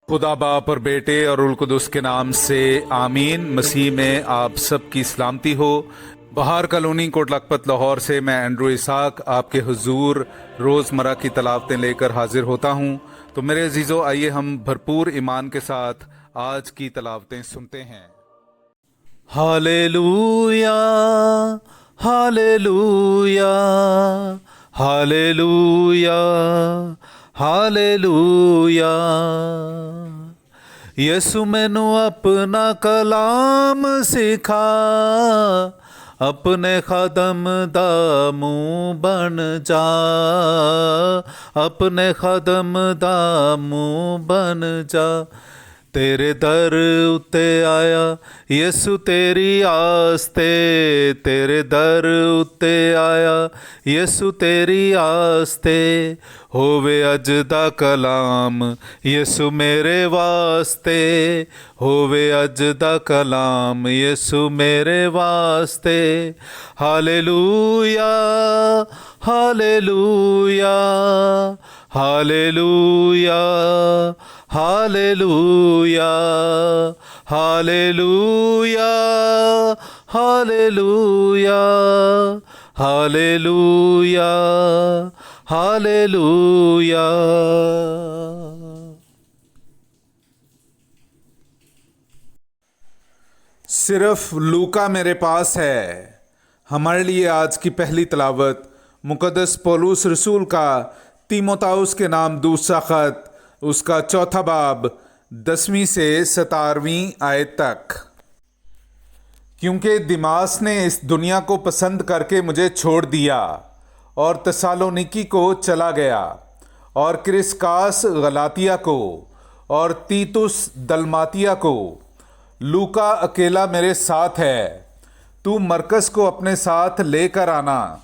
खुदा बाप और बेटे और उल कुदस के नाम से आमीन। मसीह में आप सब की सलामती हो। बहार कॉलोनी कोट लखपत लाहौर से मैं एंड्रू इसाक आपके हुजूर रोज़मर्रा की तलावतें लेकर हाजिर होता हूँ। तो मेरे अजीज़ों, आइए हम भरपूर ईमान के साथ आज की तलावतें सुनते हैं। Hallelujah, hallelujah, hallelujah, hallelujah. यसु मैनू अपना कलाम सिखा, अपने खादम दा मुंह बन जा, अपने खादम दा मुंह बन जा। तेरे दर उत्ते आया यसु तेरी आस्ते, तेरे दर उत्ते आया यसु तेरी आस्ते। होवे अज दा कलाम यसु मेरे वास्ते, होवे अज दा कलाम यसु मेरे वास्ते। Hallelujah, hallelujah, hallelujah, hallelujah, hallelujah, hallelujah, hallelujah, hallelujah. सिर्फ लूका मेरे पास है। हमारे लिए आज की पहली तलावत मुकद्दस पौलुस रसूल का तीमोथाउस के नाम दूसरा खत, उसका चौथा बाब 10वीं से 17वीं आयत तक। क्योंकि दिमास ने इस दुनिया को पसंद करके मुझे छोड़ दिया और तसालोनिकी को चला गया, और क्रिस्कास गलातिया को और तीतुस दलमातिया को। लूका अकेला मेरे साथ है। तू मरकस को अपने साथ लेकर आना,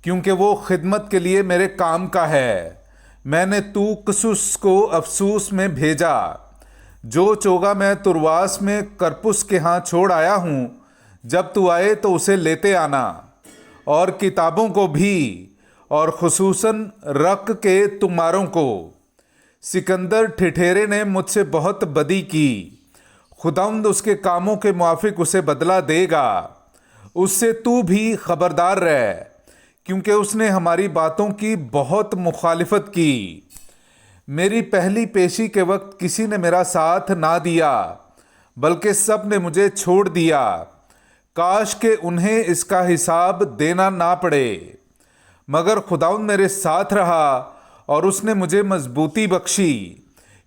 क्योंकि वो खिदमत के लिए मेरे काम का है। मैंने तूकसुस को अफसूस में भेजा। जो चोगा मैं तुरवास में करपुस के यहाँ छोड़ आया हूँ, जब तू आए तो उसे लेते आना, और किताबों को भी, और खुसूसन रक के तुम्हारों को। सिकंदर ठिठेरे ने मुझसे बहुत बदी की। खुदावंद उसके कामों के मुआफिक उसे बदला देगा। उससे तू भी खबरदार रह, क्योंकि उसने हमारी बातों की बहुत मुखालिफत की। मेरी पहली पेशी के वक्त किसी ने मेरा साथ ना दिया, बल्कि सब ने मुझे छोड़ दिया। काश के उन्हें इसका हिसाब देना ना पड़े। मगर खुदावंद मेरे साथ रहा, और उसने मुझे मजबूती बख्शी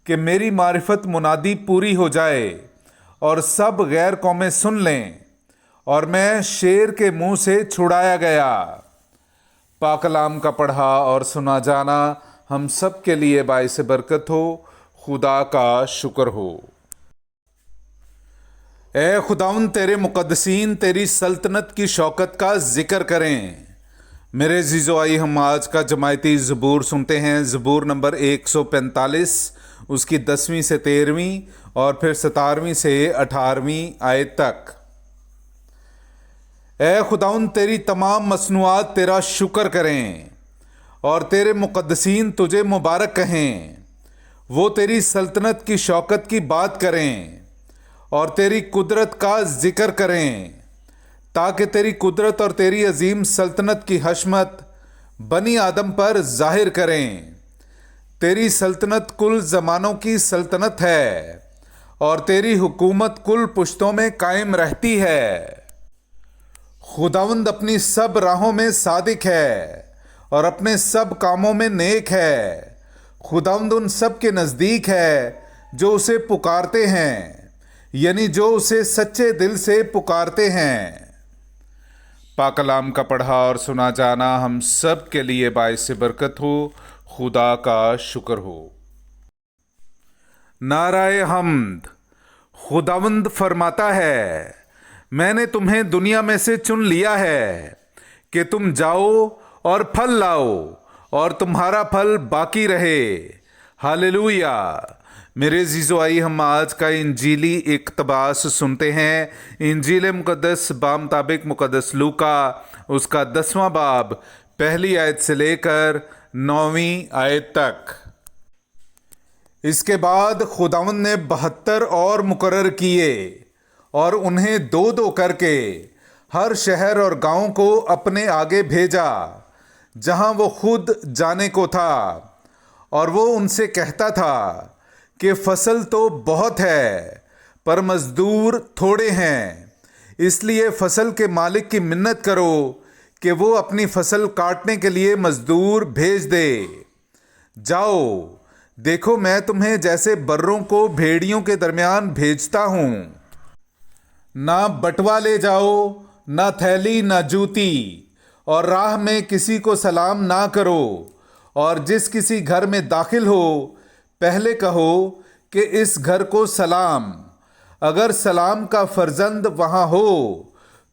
कि मेरी मारिफत मुनादी पूरी हो जाए और सब गैर कौमें सुन लें, और मैं शेर के मुंह से छुड़ाया गया। पाकलाम का पढ़ा और सुना जाना हम सब के लिए बाइस बरकत हो। खुदा का शुक्र हो। ए खुदाउन, तेरे मुकद्दसीन तेरी सल्तनत की शौकत का जिक्र करें। मेरे जीजो, आई हम आज का जमायती ज़बूर सुनते हैं। ज़बूर नंबर 145, उसकी 10वीं से 13वीं और फिर 17वीं से 18वीं आयत तक। ए खुदाउन, तेरी तमाम मसनूआत तेरा शुक्र करें, और तेरे मुकद्दसीन तुझे मुबारक कहें। वो तेरी सल्तनत की शौकत की बात करें और तेरी कुदरत का जिक्र करें, ताकि तेरी कुदरत और तेरी अजीम सल्तनत की हशमत बनी आदम पर जाहिर करें। तेरी सल्तनत कुल ज़मानों की सल्तनत है, और तेरी हुकूमत कुल पुश्तों में कायम रहती है। खुदावंद अपनी सब राहों में सादिक है, और अपने सब कामों में नेक है। खुदावंद उन सब के नज़दीक है जो उसे पुकारते हैं, यानी जो उसे सच्चे दिल से पुकारते हैं। पाकलाम का पढ़ा और सुना जाना हम सब के लिए बाइस बरकत हो। खुदा का शुक्र हो। नाराए हम्द। खुदावंद फरमाता है, मैंने तुम्हें दुनिया में से चुन लिया है कि तुम जाओ और फल लाओ, और तुम्हारा फल बाकी रहे। हालेलुया। मेरे जीजो, आई हम आज का इंजीली इक्तबास सुनते हैं। इंजील मुकद्दस बामुताबिक मुकद्दस लूका, उसका 10वां बाब, पहली आयत से लेकर 9वीं आयत तक। اس کے بعد خداوند نے 72 اور مقرر کیے اور انہیں 2 کر کے ہر شہر اور گاؤں کو اپنے آگے بھیجا جہاں وہ خود جانے کو تھا، اور وہ ان سے کہتا تھا کہ فصل تو بہت ہے پر مزدور تھوڑے ہیں، اس لیے فصل کے مالک کی منت کرو کہ وہ اپنی فصل کاٹنے کے لیے مزدور بھیج دے۔ جاؤ، دیکھو میں تمہیں جیسے بروں کو بھیڑیوں کے درمیان بھیجتا ہوں۔ نہ بٹوا لے جاؤ، نہ تھیلی نہ جوتی، اور راہ میں کسی کو سلام نہ کرو، اور جس کسی گھر میں داخل ہو پہلے کہو کہ اس گھر کو سلام۔ اگر سلام کا فرزند وہاں ہو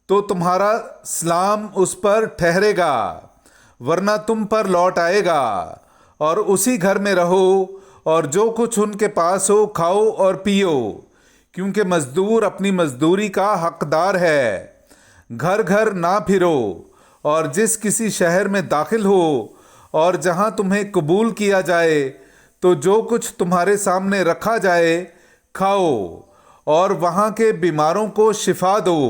تو تمہارا سلام اس پر ٹھہرے گا، ورنہ تم پر لوٹ آئے گا، اور اسی گھر میں رہو اور جو کچھ ان کے پاس ہو کھاؤ اور پیو، کیونکہ مزدور اپنی مزدوری کا حقدار ہے۔ گھر گھر نہ پھرو، اور جس کسی شہر میں داخل ہو اور جہاں تمہیں قبول کیا جائے تو جو کچھ تمہارے سامنے رکھا جائے کھاؤ، اور وہاں کے بیماروں کو شفا دو،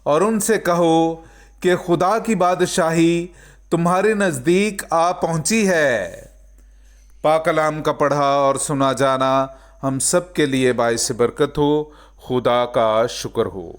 اور ان سے کہو کہ خدا کی بادشاہی تمہارے نزدیک آ پہنچی ہے۔ پاک کلام کا پڑھا اور سنا جانا ہم سب کے لیے باعث برکت ہو۔ خدا کا شکر ہو۔